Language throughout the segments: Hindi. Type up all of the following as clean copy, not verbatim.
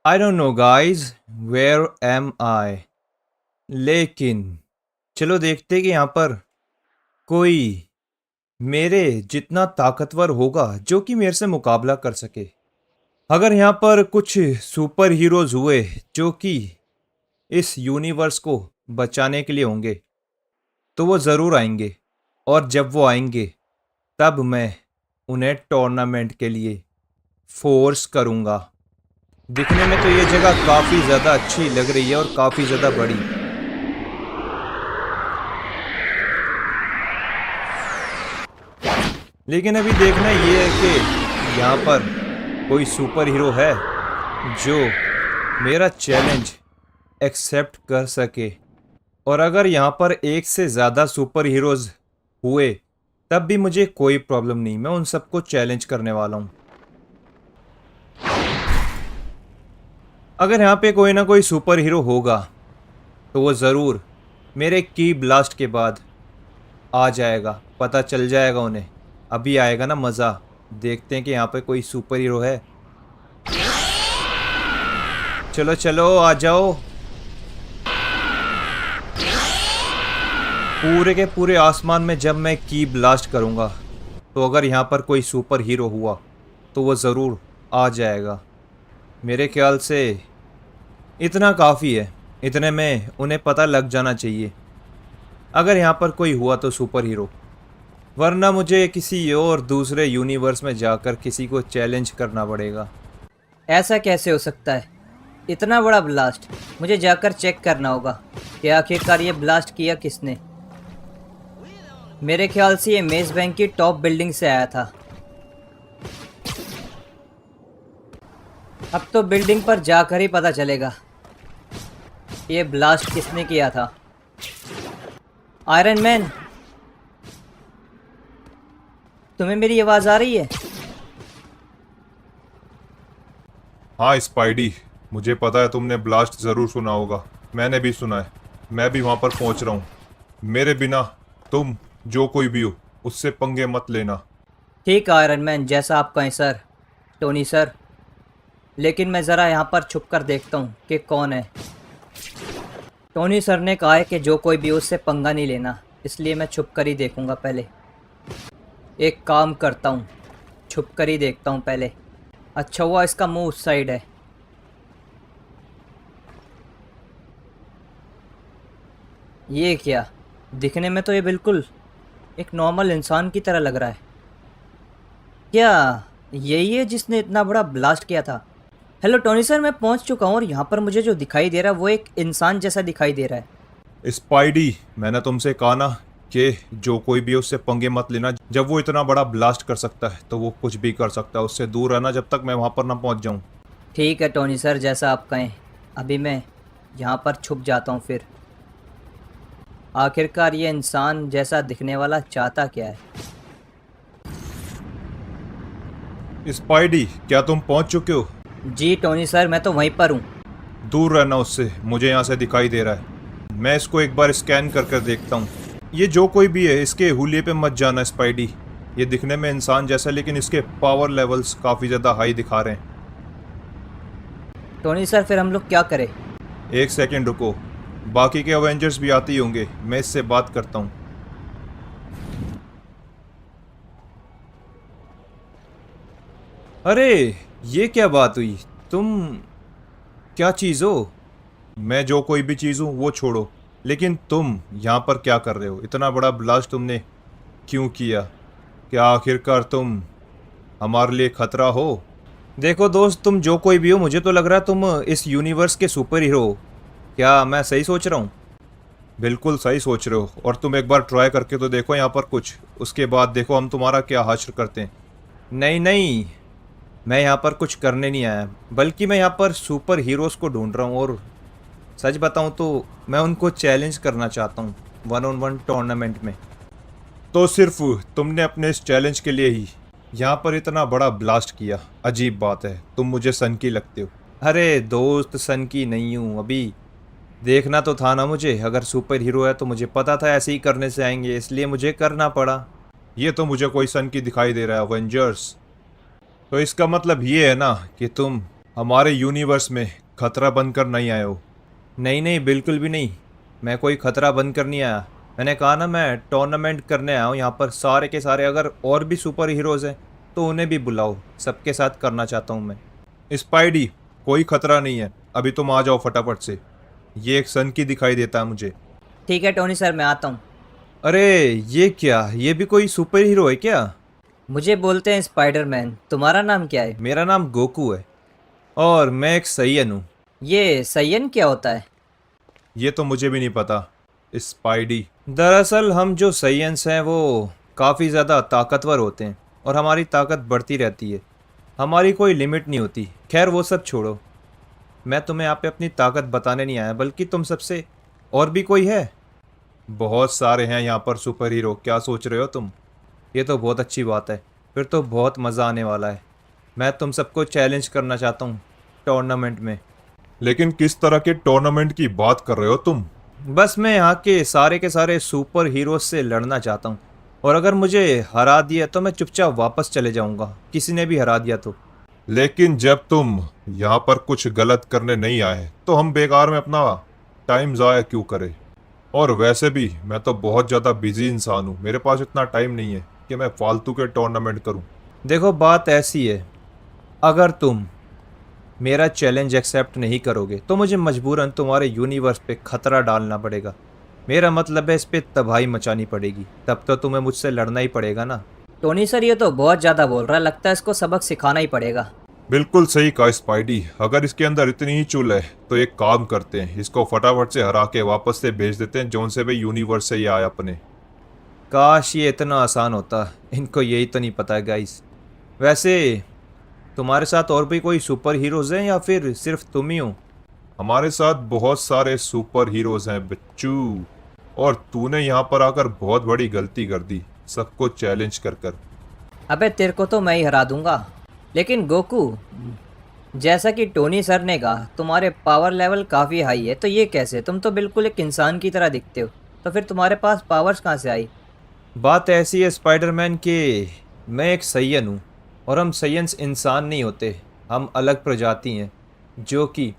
I don't know guys, where am I. लेकिन चलो देखते कि यहाँ पर कोई मेरे जितना ताकतवर होगा जो कि मेरे से मुकाबला कर सके। अगर यहाँ पर कुछ सुपर हीरोज हुए जो कि इस यूनिवर्स को बचाने के लिए होंगे तो वो ज़रूर आएंगे। और जब वो आएंगे तब मैं उन्हें टूर्नामेंट के लिए फोर्स करूँगा। दिखने में तो ये जगह काफ़ी ज़्यादा अच्छी लग रही है और काफ़ी ज़्यादा बड़ी। लेकिन अभी देखना ये है कि यहाँ पर कोई सुपर हीरो है जो मेरा चैलेंज एक्सेप्ट कर सके। और अगर यहाँ पर एक से ज़्यादा सुपर हीरोज़ हुए तब भी मुझे कोई प्रॉब्लम नहीं, मैं उन सबको चैलेंज करने वाला हूँ। अगर यहाँ पे कोई ना कोई सुपर हीरो होगा तो वो ज़रूर मेरे की ब्लास्ट के बाद आ जाएगा, पता चल जाएगा उन्हें। अभी आएगा ना मज़ा। देखते हैं कि यहाँ पे कोई सुपर हीरो है। चलो चलो आ जाओ। पूरे के पूरे आसमान में जब मैं की ब्लास्ट करूँगा तो अगर यहाँ पर कोई सुपर हीरो हुआ तो वो ज़रूर आ जाएगा। मेरे ख्याल से इतना काफ़ी है, इतने में उन्हें पता लग जाना चाहिए अगर यहाँ पर कोई हुआ तो सुपर हीरो। वरना मुझे किसी और दूसरे यूनिवर्स में जाकर किसी को चैलेंज करना पड़ेगा। ऐसा कैसे हो सकता है? इतना बड़ा ब्लास्ट मुझे जाकर चेक करना होगा कि आखिरकार ये ब्लास्ट किया किसने। मेरे ख्याल से ये मेज बैंक की टॉप बिल्डिंग से आया था। अब तो बिल्डिंग पर जाकर ही पता चलेगा ये ब्लास्ट किसने किया था। आयरन मैन, तुम्हें मेरी आवाज़ आ रही है? हाँ स्पाइडी, मुझे पता है तुमने ब्लास्ट ज़रूर सुना होगा। मैंने भी सुना है। मैं भी वहाँ पर पहुँच रहा हूँ। मेरे बिना तुम जो कोई भी हो उससे पंगे मत लेना। ठीक है आयरन मैन, जैसा आप कहें सर। टोनी सर, लेकिन मैं ज़रा यहाँ पर छुप कर देखता हूँ कि कौन है। टोनी सर ने कहा है कि जो कोई भी उससे पंगा नहीं लेना, इसलिए मैं छुप कर ही देखूँगा पहले। एक काम करता हूँ, छुप कर ही देखता हूँ पहले। अच्छा हुआ इसका मुंह उस साइड है। ये क्या, दिखने में तो ये बिल्कुल एक नॉर्मल इंसान की तरह लग रहा है। क्या यही है जिसने इतना बड़ा ब्लास्ट किया था? हेलो टोनी सर, मैं पहुंच चुका हूँ और यहाँ पर मुझे जो दिखाई दे रहा है वो एक इंसान जैसा दिखाई दे रहा है। स्पाइडी, मैंने तुमसे कहा ना कि जो कोई भी है उससे पंगे मत लेना। जब वो इतना बड़ा ब्लास्ट कर सकता है तो वो कुछ भी कर सकता है। उससे दूर रहना जब तक मैं वहाँ पर ना पहुँच जाऊँ। ठीक है टोनी सर, जैसा आप कहें। अभी मैं यहाँ पर छुप जाता हूँ फिर। आखिरकार ये इंसान जैसा दिखने वाला चाहता क्या है? स्पाइडी, क्या तुम पहुँच चुके हो? जी टोनी सर, मैं तो वहीं पर हूँ। दूर रहना उससे, मुझे यहाँ से दिखाई दे रहा है। मैं इसको एक बार स्कैन कर कर देखता हूँ। ये जो कोई भी है इसके हुलिये पे मत जाना स्पाइडी। ये दिखने में इंसान जैसा है लेकिन इसके पावर लेवल्स काफ़ी ज़्यादा हाई दिखा रहे हैं। टोनी सर, फिर हम लोग क्या करें? एक सेकंड रुको, बाकी के अवेंजर्स भी आते ही होंगे, मैं इससे बात करता हूँ। अरे ये क्या बात हुई? तुम क्या चीज़ हो? मैं जो कोई भी चीज़ हूँ वो छोड़ो, लेकिन तुम यहाँ पर क्या कर रहे हो? इतना बड़ा ब्लास्ट तुमने क्यों किया? क्या आखिरकार तुम हमारे लिए खतरा हो? देखो दोस्त, तुम जो कोई भी हो, मुझे तो लग रहा है तुम इस यूनिवर्स के सुपर हीरो हो। क्या मैं सही सोच रहा हूँ? बिल्कुल सही सोच रहे हो। और तुम एक बार ट्राई करके तो देखो यहाँ पर कुछ, उसके बाद देखो हम तुम्हारा क्या हासिल करते हैं। नहीं नहीं, मैं यहाँ पर कुछ करने नहीं आया, बल्कि मैं यहाँ पर सुपर हीरोज़ को ढूंढ रहा हूँ। और सच बताऊँ तो मैं उनको चैलेंज करना चाहता हूँ 1-on-1 टूर्नामेंट में। तो सिर्फ तुमने अपने इस चैलेंज के लिए ही यहाँ पर इतना बड़ा ब्लास्ट किया? अजीब बात है, तुम मुझे सन की लगते हो। अरे दोस्त, सन की नहीं हूँ। अभी देखना तो था ना मुझे, अगर सुपर हीरो है तो मुझे पता था ऐसे ही करने से आएंगे, इसलिए मुझे करना पड़ा। ये तो मुझे कोई सन की दिखाई दे रहा है, अवेंजर्स। तो इसका मतलब ये है ना कि तुम हमारे यूनिवर्स में खतरा बनकर नहीं आए हो। नहीं नहीं, बिल्कुल भी नहीं। मैं कोई खतरा बनकर नहीं आया। मैंने कहा ना, मैं टूर्नामेंट करने आया हूँ यहाँ पर। सारे के सारे अगर और भी सुपर हीरोज़ हैं तो उन्हें भी बुलाओ, सबके साथ करना चाहता हूँ मैं। स्पाइडी, कोई खतरा नहीं है, अभी तुम आ जाओ फटाफट से। ये एक सन की दिखाई देता है मुझे। ठीक है टोनी सर, मैं आता हूँ। अरे ये क्या, ये भी कोई सुपर हीरो है क्या? मुझे बोलते हैं स्पाइडरमैन, तुम्हारा नाम क्या है? मेरा नाम गोकू है और मैं एक सैयन हूँ। ये सयन क्या होता है? ये तो मुझे भी नहीं पता। स्पाइडी, दरअसल हम जो सैयन्स हैं वो काफ़ी ज़्यादा ताकतवर होते हैं और हमारी ताकत बढ़ती रहती है। हमारी कोई लिमिट नहीं होती। खैर वो सब छोड़ो, मैं तुम्हें यहाँ पे अपनी ताकत बताने नहीं आया, बल्कि तुम सबसे और भी कोई है? बहुत सारे हैं यहाँ पर सुपर हीरो, क्या सोच रहे हो तुम? ये तो बहुत अच्छी बात है, फिर तो बहुत मज़ा आने वाला है। मैं तुम सबको चैलेंज करना चाहता हूँ टूर्नामेंट में। लेकिन किस तरह के टूर्नामेंट की बात कर रहे हो तुम? बस मैं यहाँ के सारे सुपर हीरोज से लड़ना चाहता हूँ, और अगर मुझे हरा दिया तो मैं चुपचाप वापस चले जाऊँगा, किसी ने भी हरा दिया तो। लेकिन जब तुम यहाँ पर कुछ गलत करने नहीं आए तो हम बेकार में अपना टाइम ज़ाया क्यों करें? और वैसे भी मैं तो बहुत ज़्यादा बिजी इंसान हूँ, मेरे पास इतना टाइम नहीं है कि मैं फालतू के टूर्नामेंट करूँ। देखो बात ऐसी है, अगर तुम मेरा चैलेंज एक्सेप्ट नहीं करोगे तो मुझे मजबूरन तुम्हारे यूनिवर्स पे खतरा डालना पड़ेगा। मेरा मतलब है इस पे तबाही मचानी पड़ेगी, तब तो तुम्हें मुझसे लड़ना ही पड़ेगा ना। टोनी सर ये तो बहुत ज़्यादा बोल रहा है, लगता है इसको सबक सिखाना ही पड़ेगा। बिल्कुल सही कहा स्पाइडी, अगर इसके अंदर इतनी ही चुल है तो एक काम करते हैं, इसको फटाफट से हरा के वापस से भेज देते हैं जोन से भी यूनिवर्स से ये आया अपने। काश ये इतना आसान होता, इनको यही तो नहीं पता है गाइस। वैसे तुम्हारे साथ और भी कोई सुपर हीरोज हैं या फिर सिर्फ तुम ही हो? हमारे साथ बहुत सारे सुपर हीरोज हैं बच्चू, और तूने यहाँ पर आकर बहुत बड़ी गलती कर दी सबको चैलेंज कर कर। अबे तेरे को तो मैं ही हरा दूंगा। लेकिन गोकू, जैसा कि टोनी सर ने कहा तुम्हारे पावर लेवल काफ़ी हाई है, तो ये कैसे? तुम तो बिल्कुल एक इंसान की तरह दिखते हो, तो फिर तुम्हारे पास पावर्स कहाँ से आई? बात ऐसी है स्पाइडरमैन कि मैं एक सैयन हूँ, और हम सैयन्स इंसान नहीं होते, हम अलग प्रजाति हैं जो कि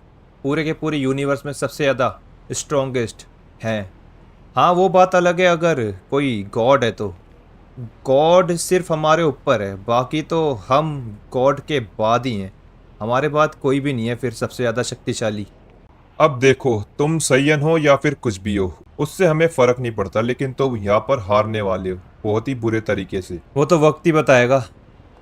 पूरे के पूरे यूनिवर्स में सबसे ज़्यादा स्ट्रॉन्गेस्ट हैं। हाँ वो बात अलग है, अगर कोई गॉड है तो गॉड सिर्फ हमारे ऊपर है, बाकी तो हम गॉड के बाद ही हैं। हमारे बाद कोई भी नहीं है फिर सबसे ज़्यादा शक्तिशाली। अब देखो, तुम सैयन हो या फिर कुछ भी हो, उससे हमें फर्क नहीं पड़ता, लेकिन तुम यहाँ पर हारने वाले हो बहुत ही बुरे तरीके से। वो तो वक्त ही बताएगा।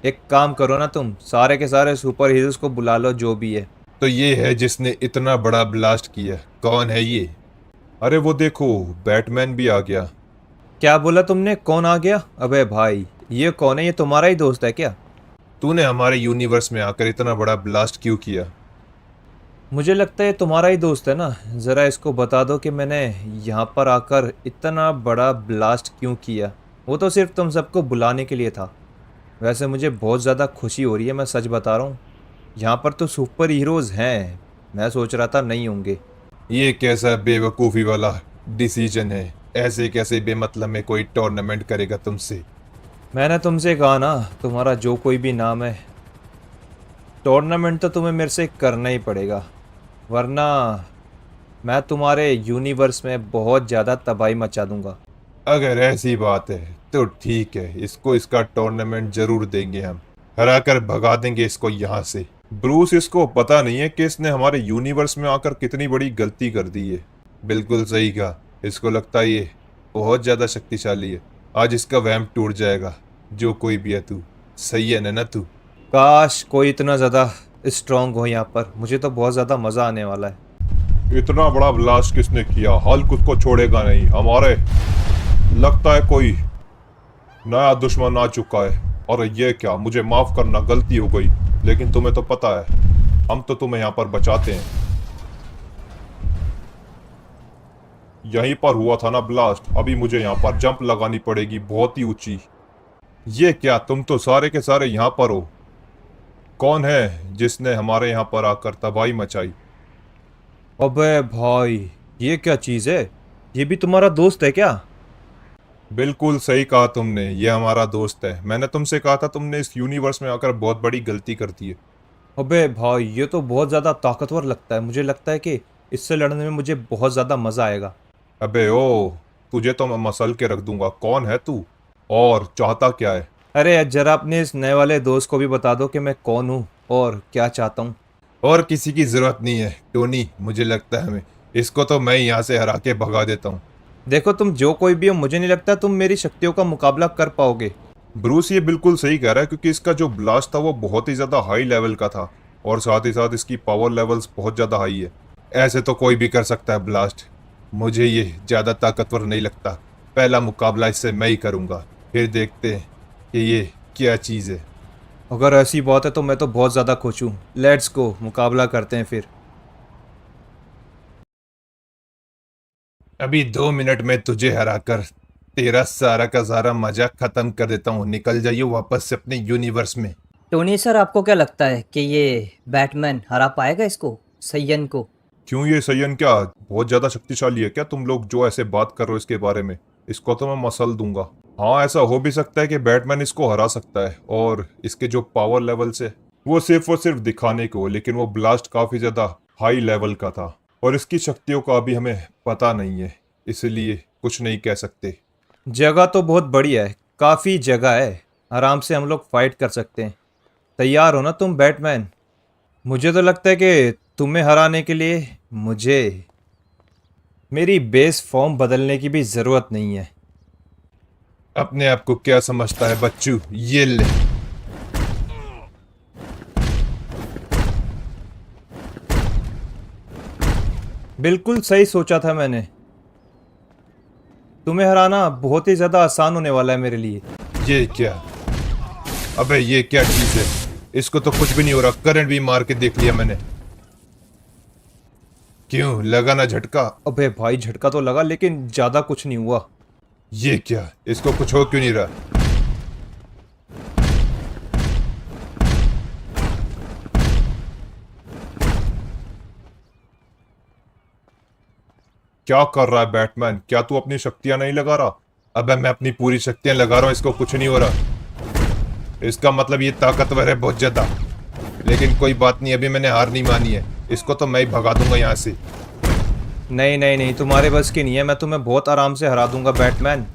एक काम करो ना, तुम सारे के सारे सुपर हीरोज को बुला लो जो भी है। तो ये है जिसने इतना बड़ा ब्लास्ट किया, कौन है ये? अरे वो देखो, बैटमैन भी आ गया। क्या बोला तुमने, कौन आ गया? अबे भाई ये कौन है, ये तुम्हारा ही दोस्त है क्या? तूने हमारे यूनिवर्स में आकर इतना बड़ा ब्लास्ट क्यों किया? मुझे लगता है तुम्हारा ही दोस्त है ना। ज़रा इसको बता दो कि मैंने यहाँ पर आकर इतना बड़ा ब्लास्ट क्यों किया। वो तो सिर्फ तुम सबको बुलाने के लिए था। वैसे मुझे बहुत ज़्यादा खुशी हो रही है, मैं सच बता रहा हूँ। यहाँ पर तो सुपर हीरोज़ हैं, मैं सोच रहा था नहीं होंगे। ये कैसा बेवकूफ़ी वाला डिसीजन है? ऐसे कैसे बेमतलब में कोई टूर्नामेंट करेगा तुमसे? मैंने तुमसे कहा ना, तुम्हारा जो कोई भी नाम है, टूर्नामेंट तो तुम्हें मेरे से करना ही पड़ेगा, वरना मैं तुम्हारे यूनिवर्स में बहुत ज़्यादा तबाही मचा दूंगा। अगर ऐसी बात है तो ठीक है, इसको इसका टूर्नामेंट जरूर देंगे हम, हरा कर भगा देंगे इसको यहाँ से। ब्रूस, इसको पता नहीं है कि इसने हमारे यूनिवर्स में आकर कितनी बड़ी गलती कर दी है। बिल्कुल सही कहा, इसको लगता है ये बहुत ज़्यादा शक्तिशाली है। आज इसका वहम टूट जाएगा। जो कोई भी है, तू सही है ना तू? काश कोई इतना ज़्यादा स्ट्रांग हो यहाँ पर, मुझे तो बहुत ज़्यादा मज़ा आने वाला है। इतना बड़ा ब्लास्ट किसने किया? हल्क उसको छोड़ेगा नहीं। हमारे लगता है कोई नया दुश्मन आ चुका है। और ये क्या, मुझे माफ करना, गलती हो गई, लेकिन तुम्हें तो पता है हम तो तुम्हें यहाँ पर बचाते हैं। यहीं पर हुआ था ना ब्लास्ट, अभी मुझे यहाँ पर जंप लगानी पड़ेगी बहुत ही ऊंची। ये क्या, तुम तो सारे के सारे यहाँ पर हो। कौन है जिसने हमारे यहाँ पर आकर तबाही मचाई? अबे भाई ये क्या चीज़ है, ये भी तुम्हारा दोस्त है क्या? बिल्कुल सही कहा तुमने, ये हमारा दोस्त है। मैंने तुमसे कहा था तुमने इस यूनिवर्स में आकर बहुत बड़ी गलती कर दी है। अबे भाई ये तो बहुत ज़्यादा ताकतवर लगता है, मुझे लगता है कि इससे लड़ने में मुझे बहुत ज़्यादा मज़ा आएगा। अबे ओ, तुझे तो मैं मसल के रख दूंगा। कौन है तू और चाहता क्या है? अरे यार, जरा अपने इस नए वाले दोस्त को भी बता दो कि मैं कौन हूँ और क्या चाहता हूँ। और किसी की जरूरत नहीं है टोनी, मुझे लगता है हमें इसको तो मैं यहाँ से हरा के भगा देता हूँ। देखो तुम जो कोई भी हो, मुझे नहीं लगता तुम मेरी शक्तियों का मुकाबला कर पाओगे। ब्रूस ये बिल्कुल सही कह रहा है क्योंकि इसका जो ब्लास्ट था वो बहुत ही ज़्यादा हाई लेवल का था और साथ ही साथ इसकी पावर लेवल्स बहुत ज़्यादा हाई है। ऐसे तो कोई भी कर सकता है ब्लास्ट। मुझे ये ज़्यादा ताकतवर नहीं लगता। पहला मुकाबला इससे मैं ही करूँगा, फिर देखते हैं कि ये क्या चीज़ है। अगर ऐसी बात है तो मैं तो बहुत ज़्यादा खुश हूँ। लेट्स गो, मुकाबला करते हैं फिर। अभी 2 मिनट में तुझे हराकर तेरा सारा का सारा मजा खत्म कर देता हूँ। निकल जाइए वापस से अपने यूनिवर्स में। टोनी सर, आपको क्या लगता है कि ये बैटमैन हरा पाएगा इसको, सयन को? क्यों, ये सयन क्या बहुत ज्यादा शक्तिशाली है क्या? तुम लोग जो ऐसे बात कर रहे हो इसके बारे में, इसको तो मैं मसल दूंगा। हाँ, ऐसा हो भी सकता है कि बैटमैन इसको हरा सकता है और इसके जो पावर लेवल्स है वो सिर्फ और सिर्फ दिखाने को, लेकिन वो ब्लास्ट काफी ज्यादा हाई लेवल का था और इसकी शक्तियों का अभी हमें पता नहीं है, इसलिए कुछ नहीं कह सकते। जगह तो बहुत बढ़िया है, काफ़ी जगह है, आराम से हम लोग फाइट कर सकते हैं। तैयार हो ना तुम बैटमैन? मुझे तो लगता है कि तुम्हें हराने के लिए मुझे मेरी बेस फॉर्म बदलने की भी ज़रूरत नहीं है। अपने आप को क्या समझता है बच्चू? ये ले। बिल्कुल सही सोचा था मैंने। तुम्हें हराना बहुत ही ज़्यादा आसान होने वाला है मेरे लिए। ये क्या? अबे ये क्या चीज है? इसको तो कुछ भी नहीं हो रहा। करंट भी मार के देख लिया मैंने। क्यों, लगा ना झटका? अबे भाई, झटका तो लगा लेकिन ज़्यादा कुछ नहीं हुआ। ये क्या, इसको कुछ हो क्यों नहीं रहा? क्या कर रहा है बैटमैन? क्या तू अपनी शक्तियां नहीं लगा रहा? अबे मैं अपनी पूरी शक्तियां लगा रहा हूं, इसको कुछ नहीं हो रहा। इसका मतलब ये ताकतवर है बहुत ज्यादा। लेकिन कोई बात नहीं, अभी मैंने हार नहीं मानी है। इसको तो मैं ही भगा दूंगा यहाँ से। नहीं नहीं नहीं, तुम्हारे बस की नहीं है। मैं तुम्हें बहुत आराम से हरा दूंगा बैटमैन।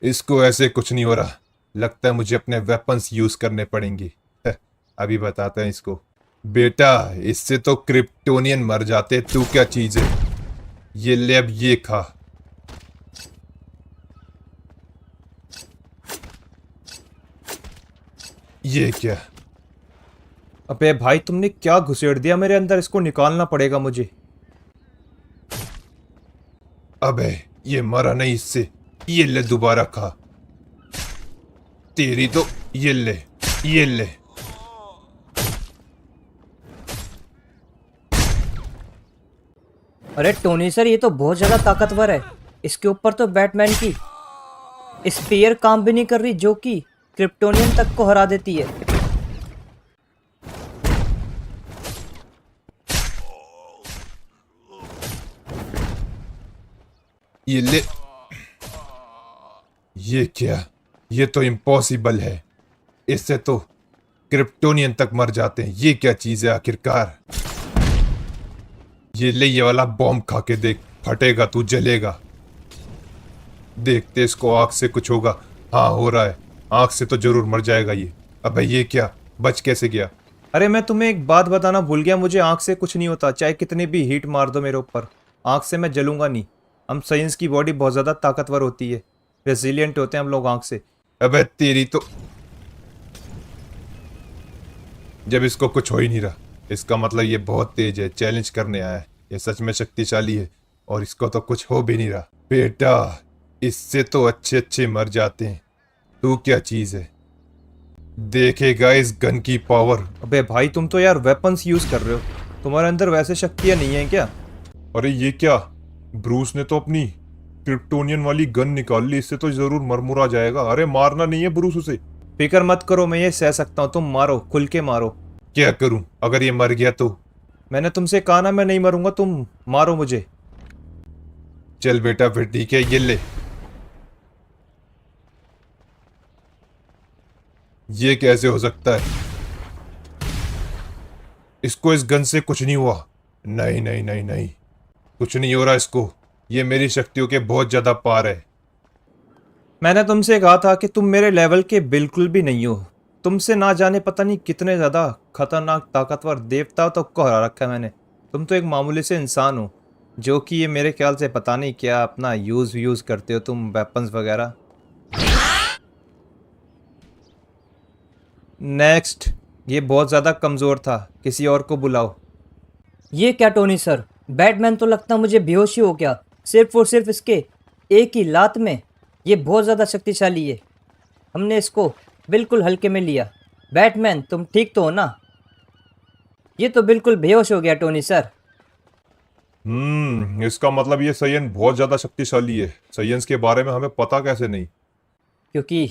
इसको ऐसे कुछ नहीं हो रहा। लगता है मुझे अपने वेपन्स यूज करने पड़ेंगे। अभी बताते हैं इसको। बेटा, इससे तो क्रिप्टोनियन मर जाते। तू क्या चीज है? ये ले, अब ये खा। ये क्या? अबे भाई, तुमने क्या घुसेड़ दिया मेरे अंदर? इसको निकालना पड़ेगा मुझे। अबे ये मरा नहीं इससे। ये ले, दोबारा खा। तेरी तो ये ले, ये ले। अरे टोनी सर, ये तो बहुत ज़्यादा ताकतवर है। इसके ऊपर तो बैटमैन की स्पेयर काम भी नहीं कर रही, जो कि क्रिप्टोनियन तक को हरा देती है। ये ले। ये क्या? ये तो इम्पॉसिबल है। इससे तो क्रिप्टोनियन तक मर जाते हैं। ये क्या चीज है आखिरकार? ये ले, ये वाला बॉम्ब खा के देख। फटेगा, तू जलेगा। देखते इसको, आग से कुछ होगा। हाँ, हो रहा है। आग से तो जरूर मर जाएगा ये। अबे ये क्या, बच कैसे गया? अरे मैं तुम्हें एक बात बताना भूल गया, मुझे आँख से कुछ नहीं होता। चाहे कितनी भी हीट मार दो मेरे ऊपर, आँख से मैं जलूंगा नहीं। हम साइंस की बॉडी बहुत ज़्यादा ताकतवर होती है, रेजिलियंट होते हैं हम लोग आँख से। अबे तेरी तो। जब इसको कुछ हो ही नहीं रहा, इसका मतलब ये बहुत तेज है, चैलेंज करने आया है। ये सच में शक्तिशाली है और इसको तो कुछ हो भी नहीं रहा। बेटा, इससे तो अच्छे अच्छे मर जाते हैं। तू क्या चीज है? देखेगा इस गन की पावर। अबे भाई, तुम तो यार वेपन्स यूज़ कर रहे हो। तुम्हारे अंदर वैसे शक्तियाँ नहीं हैं क्या? अरे ये क्या, ब्रूस ने तो अपनी क्रिप्टोनियन वाली गन निकाल ली। इससे तो जरूर मरमुरा जाएगा। अरे मारना नहीं है ब्रूस उसे। फिक्र मत करो, मैं ये सह सकता हूँ। तुम मारो, खुल के मारो। क्या करूं अगर ये मर गया तो? मैंने तुमसे कहा ना मैं नहीं मरूंगा, तुम मारो मुझे। चल बेटा, फिर ठीक है, ये ले। ये कैसे हो सकता है? इसको इस गन से कुछ नहीं हुआ। नहीं नहीं नहीं नहीं, कुछ नहीं हो रहा इसको। ये मेरी शक्तियों के बहुत ज्यादा पार है। मैंने तुमसे कहा था कि तुम मेरे लेवल के बिल्कुल भी नहीं हो। तुमसे ना जाने पता नहीं कितने ज़्यादा खतरनाक ताकतवर देवता तक को हरा रखा है मैंने। तुम तो एक मामूली से इंसान हो, जो कि ये मेरे ख्याल से पता नहीं क्या अपना यूज़ करते हो तुम वेपन्स वगैरह। नेक्स्ट। ये बहुत ज़्यादा कमज़ोर था, किसी और को बुलाओ। ये क्या टोनी सर, बैटमैन तो लगता मुझे बेहोश ही हो गया सिर्फ और सिर्फ इसके एक ही लात में। ये बहुत ज़्यादा शक्तिशाली है, हमने इसको बिल्कुल हल्के में लिया। बैटमैन तुम ठीक तो हो ना? ये तो बिल्कुल बेहोश हो गया टोनी सर। इसका मतलब ये सयन बहुत ज्यादा शक्तिशाली है। सयंस के बारे में हमें पता कैसे नहीं? क्योंकि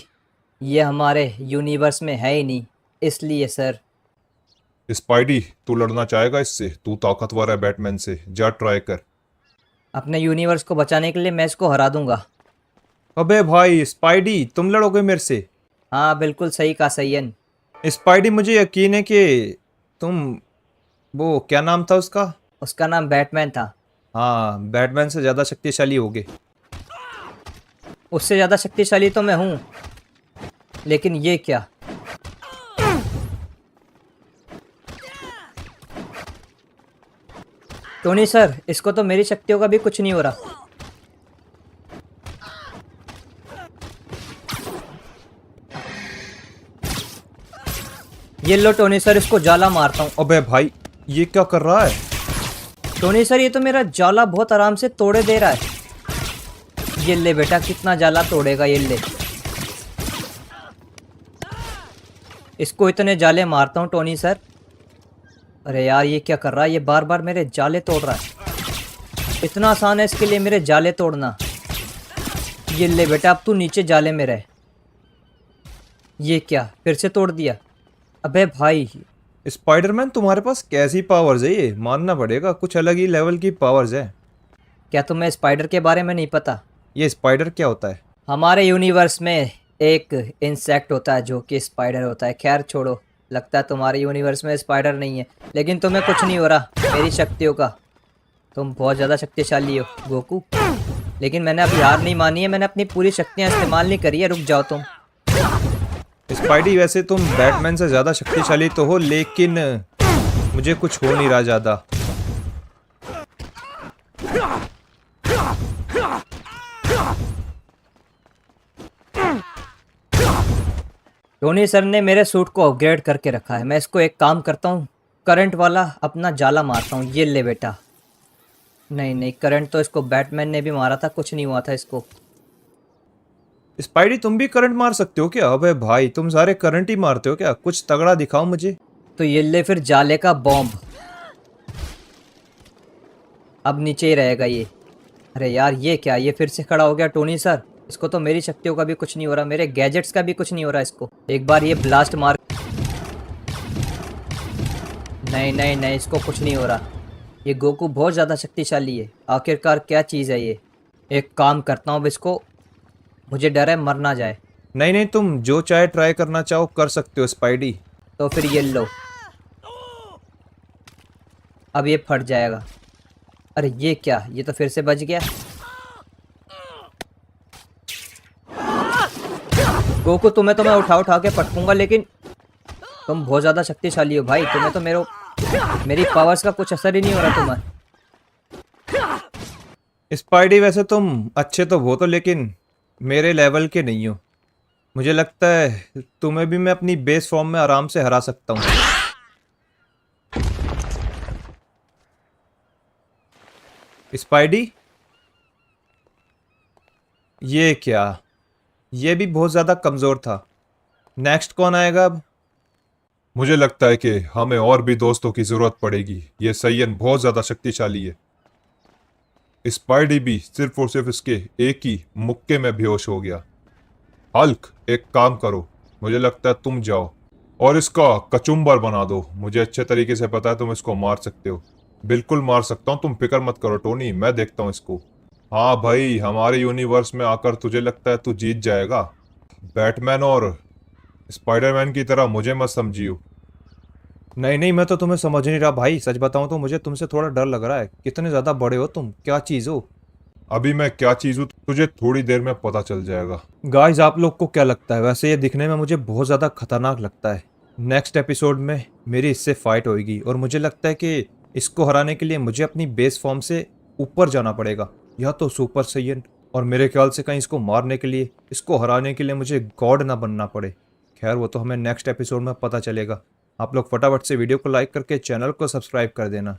ये हमारे यूनिवर्स में है ही नहीं, इसलिए सर। स्पाइडी, तू लड़ना चाहेगा इससे? तू ताकतवर है बैटमैन से, जा ट्राई कर। अपने यूनिवर्स को बचाने के लिए मैं इसको हरा दूंगा। अबे भाई स्पाइडी, तुम लड़ोगे मेरे से? हाँ बिल्कुल सही कहा सैयन। स्पाइडी, मुझे यकीन है कि तुम, वो क्या नाम था उसका? उसका नाम बैटमैन था। हाँ, बैटमैन से ज़्यादा शक्तिशाली होगे। उससे ज़्यादा शक्तिशाली तो मैं हूँ, लेकिन ये क्या? टोनी सर, इसको तो मेरी शक्तियों का भी कुछ नहीं हो रहा। ये लो टोनी सर, इसको जाला मारता हूँ। अबे भाई, ये क्या कर रहा है? टोनी सर, ये तो मेरा जाला बहुत आराम से तोड़े दे रहा है। ये ले बेटा, कितना जाला तोड़ेगा, ये ले। इसको इतने जाले मारता हूँ टोनी सर। अरे यार, ये क्या कर रहा है? ये बार बार मेरे जाले तोड़ रहा है। इतना आसान है इसके लिए मेरे जाले तोड़ना। ये ले बेटा, अब तू नीचे जाले में रह। ये क्या, फिर से तोड़ दिया? अबे भाई, स्पाइडरमैन, तुम्हारे पास कैसी पावर्स है? ये मानना पड़ेगा, कुछ अलग ही लेवल की पावर्स है। क्या तुम्हें स्पाइडर के बारे में नहीं पता? ये स्पाइडर क्या होता है? हमारे यूनिवर्स में एक इंसेक्ट होता है जो कि स्पाइडर होता है। खैर छोड़ो, लगता है तुम्हारे यूनिवर्स में स्पाइडर नहीं है, लेकिन तुम्हें कुछ नहीं हो रहा मेरी शक्तियों का। तुम बहुत ज़्यादा शक्तिशाली हो गोकू, लेकिन मैंने अभी हार नहीं मानी है। मैंने अपनी पूरी शक्तियाँ इस्तेमाल नहीं करी है। रुक जाओ तुम। स्पाइडी, वैसे तुम बैटमैन से ज़्यादा शक्तिशाली तो हो, लेकिन मुझे कुछ हो नहीं रहा ज़्यादा। टोनी सर ने मेरे सूट को अपग्रेड करके रखा है। मैं इसको एक काम करता हूँ, करंट वाला अपना जाला मारता हूँ। ये ले बेटा। नहीं नहीं, करंट तो इसको बैटमैन ने भी मारा था, कुछ नहीं हुआ था इसको। स्पाइडी, तुम भी करंट मार सकते हो क्या? अबे भाई, तुम सारे करंट ही मारते हो क्या? कुछ तगड़ा दिखाओ मुझे। तो ये ले फिर जाले का बॉम्ब। अब नीचे ही रहेगा ये। अरे यार, ये क्या? ये फिर से खड़ा हो गया टोनी सर। इसको तो मेरी शक्तियों का भी कुछ नहीं हो रहा, मेरे गैजेट्स का भी कुछ नहीं हो रहा इसको। एक बार ये ब्लास्ट मार। नहीं नहीं नहीं, इसको कुछ नहीं हो रहा। ये गोकू बहुत ज़्यादा शक्तिशाली है। आखिरकार क्या चीज़ है ये? एक काम करता हूँ, अब इसको, मुझे डर है मर ना जाए। नहीं नहीं, तुम जो चाहे ट्राई करना चाहो कर सकते हो स्पाइडी। तो फिर ये लो, अब ये फट जाएगा। अरे ये क्या? ये तो फिर से बच गया। गोकू, तुम्हें तो मैं उठा उठा के पटकूंगा, लेकिन तुम बहुत ज़्यादा शक्तिशाली हो भाई। तुम्हें तो मेरी पावर्स का कुछ असर ही नहीं हो रहा तुम्हें। स्पाइडी, वैसे तुम अच्छे तो बहुत हो, लेकिन मेरे लेवल के नहीं हो। मुझे लगता है तुम्हें भी मैं अपनी बेस फॉर्म में आराम से हरा सकता हूँ। स्पाइडी, ये क्या? ये भी बहुत ज़्यादा कमज़ोर था। नेक्स्ट कौन आएगा अब? मुझे लगता है कि हमें और भी दोस्तों की जरूरत पड़ेगी। ये सयन बहुत ज्यादा शक्तिशाली है। स्पाइडी भी सिर्फ और सिर्फ इसके एक ही मुक्के में बेहोश हो गया। हल्क, एक काम करो, मुझे लगता है तुम जाओ और इसका कचुम्बर बना दो। मुझे अच्छे तरीके से पता है तुम इसको मार सकते हो। बिल्कुल मार सकता हूँ, तुम फिक्र मत करो टोनी, मैं देखता हूँ इसको। हाँ भाई, हमारे यूनिवर्स में आकर तुझे लगता है तू जीत जाएगा? बैटमैन और स्पाइडरमैन की तरह मुझे मत समझियो। नहीं नहीं, मैं तो तुम्हें समझ नहीं रहा भाई। सच बताऊं तो मुझे तुमसे थोड़ा डर लग रहा है। कितने ज़्यादा बड़े हो तुम, क्या चीज़ हो। अभी मैं क्या चीज़ हूँ तुझे थोड़ी देर में पता चल जाएगा। गाइस, आप लोग को क्या लगता है? वैसे ये दिखने में मुझे बहुत ज़्यादा खतरनाक लगता है। नेक्स्ट एपिसोड में मेरी इससे फाइट होगी और मुझे लगता है कि इसको हराने के लिए मुझे अपनी बेस फॉर्म से ऊपर जाना पड़ेगा, या तो सुपर सैयन। और मेरे ख्याल से कहीं इसको मारने के लिए, इसको हराने के लिए मुझे गॉड ना बनना पड़े। खैर, वो तो हमें नेक्स्ट एपिसोड में पता चलेगा। आप लोग फटाफट से वीडियो को लाइक करके चैनल को सब्सक्राइब कर देना।